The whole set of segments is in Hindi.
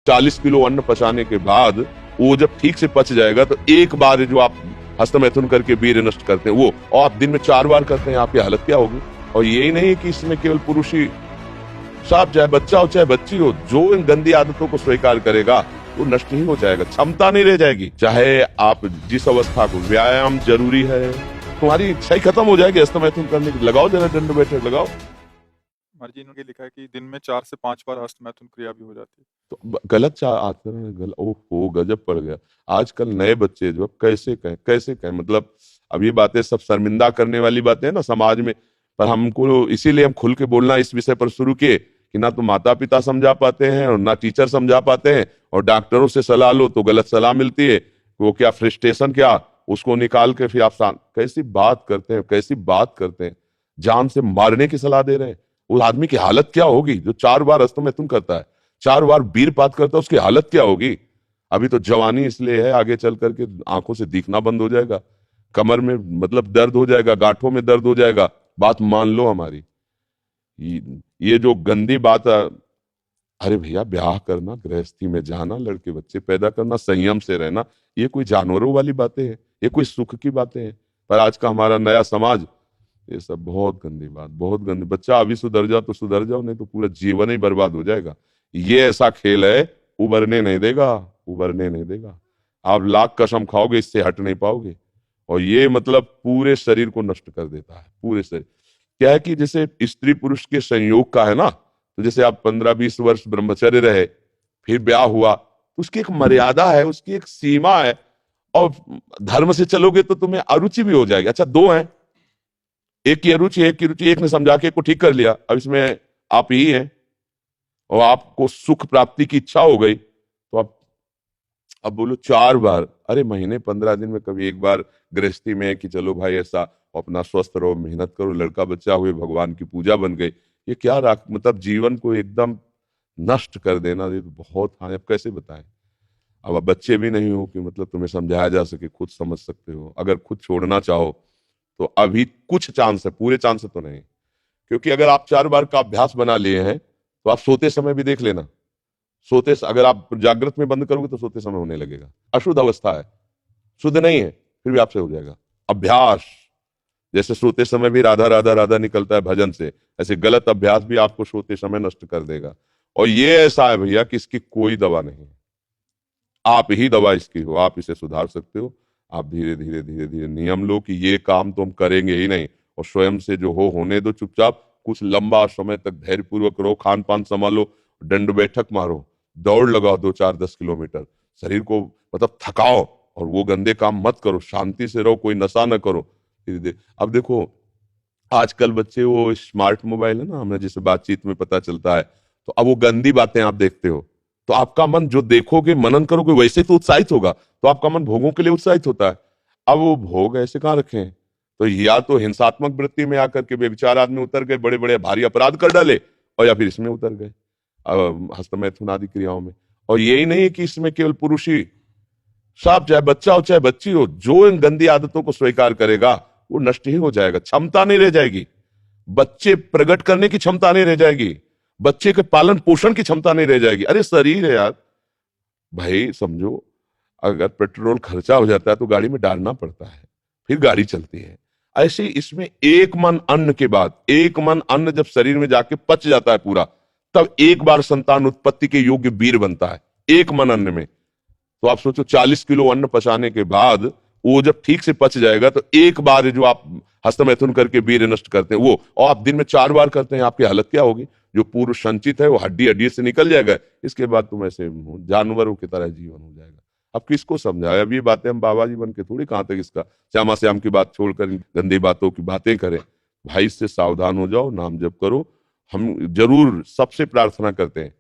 40 किलो अन्न पचाने के बाद वो जब ठीक से पच जाएगा तो एक बार जो आप हस्तमैथुन करके वीर्य नष्ट करते हैं वो, और आप दिन में 4 बार करते हैं, आपकी हालत क्या होगी। और यही नहीं कि इसमें केवल पुरुष ही, साफ चाहे बच्चा हो चाहे बच्ची हो, जो इन गंदी आदतों को स्वीकार करेगा वो नष्ट ही हो जाएगा, क्षमता नहीं रह जाएगी। चाहे आप जिस अवस्था को, व्यायाम जरूरी है, तुम्हारी इच्छा ही खत्म हो जाएगी हस्तमैथुन करने की। लगाओ जरा दंड बैठक लगाओ। मर्जी ने लिखा है कि दिन में 4 से 5 बार हस्तमैथुन क्रिया भी हो जाती है। तो गलत आचरण है, गलत। ओहो, गजब पड़ गया। आजकल नए बच्चे जो कैसे कहें, मतलब अब ये बातें सब शर्मिंदा करने वाली बातें हैं ना समाज में, पर हमको इसीलिए हम खुल के बोलना इस विषय पर शुरू किए कि ना तो माता पिता समझा पाते हैं और ना टीचर समझा पाते हैं, और डॉक्टरों से सलाह लो तो गलत सलाह मिलती है। वो क्या फ्रस्ट्रेशन, क्या उसको निकाल के फिर आप कैसी बात करते हैं, जान से मारने की सलाह दे रहे हैं। उस आदमी की हालत क्या होगी जो 4 बार हस्तमैथुन करता है, 4 बार वीरपात करता है, उसकी हालत क्या होगी। अभी तो जवानी इसलिए है, आगे चल करके आंखों से दिखना बंद हो जाएगा, कमर में मतलब दर्द हो जाएगा, गांठों में दर्द हो जाएगा। बात मान लो हमारी। ये जो गंदी बात, अरे भैया ब्याह करना, गृहस्थी में जाना, लड़के बच्चे पैदा करना, संयम से रहना, ये कोई जानवरों वाली बातें हैं, ये कोई सुख की बातें हैं। पर आज का हमारा नया समाज, ये सब बहुत गंदी बात, बहुत गंदी। बच्चा अभी सुधर जाओ तो सुधर जाओ, नहीं तो पूरा जीवन ही बर्बाद हो जाएगा। ये ऐसा खेल है, उबरने नहीं देगा। आप लाख कसम खाओगे, इससे हट नहीं पाओगे। और ये मतलब पूरे शरीर को नष्ट कर देता है, पूरे शरीर। क्या है कि जैसे स्त्री पुरुष के संयोग का है ना, तो जैसे आप 15-20 वर्ष ब्रह्मचर्य रहे, फिर ब्याह हुआ, तो उसकी एक मर्यादा है, उसकी एक सीमा है। और धर्म से चलोगे तो तुम्हें अरुचि भी हो जाएगी। अच्छा, 2 हैं, एक की अरुचि, एक ने समझा के को ठीक कर लिया, अब इसमें आप ही हैं, और आपको सुख प्राप्ति की इच्छा हो गई, तो आप अब बोलो 4 बार, अरे महीने 15 दिन में कभी एक बार गृहस्थी में कि चलो भाई ऐसा अपना स्वस्थ रहो, मेहनत करो, लड़का बच्चा हुए, भगवान की पूजा बन गई। ये क्या मतलब जीवन को एकदम नष्ट कर देना, ये तो बहुत हानि। अब कैसे बताएं। अब बच्चे भी नहीं हो कि मतलब तुम्हें समझाया जा सके, खुद समझ सकते हो। अगर खुद छोड़ना चाहो तो अभी कुछ चांस है, पूरे चांस तो नहीं, क्योंकि अगर आप 4 बार का अभ्यास बना लिए हैं तो आप सोते समय भी देख लेना। अगर आप जागृत में बंद करोगे तो सोते समय होने लगेगा। अशुद्ध अवस्था है, शुद्ध नहीं है, फिर भी आपसे हो जाएगा। अभ्यास, जैसे सोते समय भी राधा राधा राधा निकलता है भजन से, ऐसे गलत अभ्यास भी आपको सोते समय नष्ट कर देगा। और ये ऐसा है भैया कि इसकी कोई दवा नहीं है, आप ही दवा इसकी हो। आप इसे सुधार सकते हो। आप धीरे धीरे नियम लो कि ये काम तो हम करेंगे ही नहीं, और स्वयं से जो होने दो चुपचाप। कुछ लंबा समय तक धैर्यपूर्वक रहो, खान पान संभालो, दंड बैठक मारो, दौड़ लगाओ 2-4-10 किलोमीटर, शरीर को मतलब थकाओ, और वो गंदे काम मत करो, शांति से रहो, कोई नशा न करो। धीरे धीरे। अब देखो आजकल बच्चे, वो स्मार्ट मोबाइल है ना, हमें जैसे बातचीत में पता चलता है, तो अब वो गंदी बातें आप देखते हो तो आपका मन जो देखोगे, मनन करोगे, वैसे तो उत्साहित होगा, तो आपका मन भोगों के लिए उत्साहित होता है। अब वो भोग ऐसे कहाँ रखे हैं, तो या तो हिंसात्मक वृत्ति में आकर के बेविचार आदमी उतर गए, बड़े बड़े भारी अपराध कर डाले, और या फिर इसमें उतर गए हस्तमैथुन आदि क्रियाओं में। और यही नहीं कि इसमें केवल पुरुष ही, साफ चाहे बच्चा हो चाहे बच्ची हो, जो इन गंदी आदतों को स्वीकार करेगा वो नष्ट ही हो जाएगा, क्षमता नहीं रह जाएगी। बच्चे प्रकट करने की क्षमता नहीं रह जाएगी, बच्चे के पालन पोषण की क्षमता नहीं रह जाएगी। अरे शरीर है यार भाई, समझो अगर पेट्रोल खर्चा हो जाता है तो गाड़ी में डालना पड़ता है, फिर गाड़ी चलती है। ऐसे इसमें एक मन अन्न के बाद, एक मन अन्न जब शरीर में जाके पच जाता है पूरा, तब एक बार संतान उत्पत्ति के योग्य वीर बनता है, एक मन अन्न में। तो आप सोचो 40 किलो अन्न पचाने के बाद वो जब ठीक से पच जाएगा तो एक बार जो आप हस्तमैथुन करके वीर्य नष्ट करते हैं वो, और आप दिन में 4 बार करते हैं, आपकी हालत क्या होगी। जो पूर्व संचित है वो हड्डी हड्डी से निकल जाएगा, इसके बाद तुम ऐसे जानवरों की तरह जीवन हो जाएगा। अब किसको समझाए। अब ये बातें हम बाबा जी बन के थोड़ी कहां तक इसका श्यामा श्याम की बात छोड़कर गंदी बातों की बातें करें। भाई इससे सावधान हो जाओ, नाम जप करो। हम जरूर सबसे प्रार्थना करते हैं,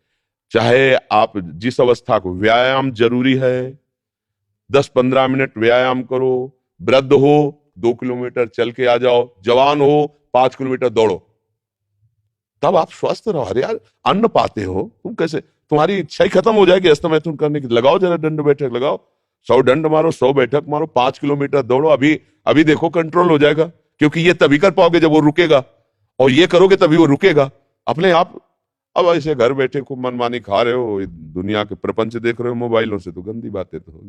चाहे आप जिस अवस्था को, व्यायाम जरूरी है, 10-15 मिनट व्यायाम करो। वृद्ध हो 2 किलोमीटर चल के आ जाओ, जवान हो 5 किलोमीटर दौड़ो, तब आप स्वस्थ रहो। अरे यार अन्न पाते हो तुम, कैसे तुम्हारी इच्छा ही खत्म हो जाएगी हस्तमैथुन करने की। लगाओ जरा दंड बैठक लगाओ, 100 दंड मारो, 100 बैठक मारो, 5 किलोमीटर दौड़ो। अभी देखो कंट्रोल हो जाएगा, क्योंकि ये तभी कर पाओगे जब वो रुकेगा, और ये करोगे तभी वो रुकेगा अपने आप। अब ऐसे घर बैठे खूब मनमानी खा रहे हो, दुनिया के प्रपंच देख रहे हो मोबाइलों से, तो गंदी बातें तो होगी।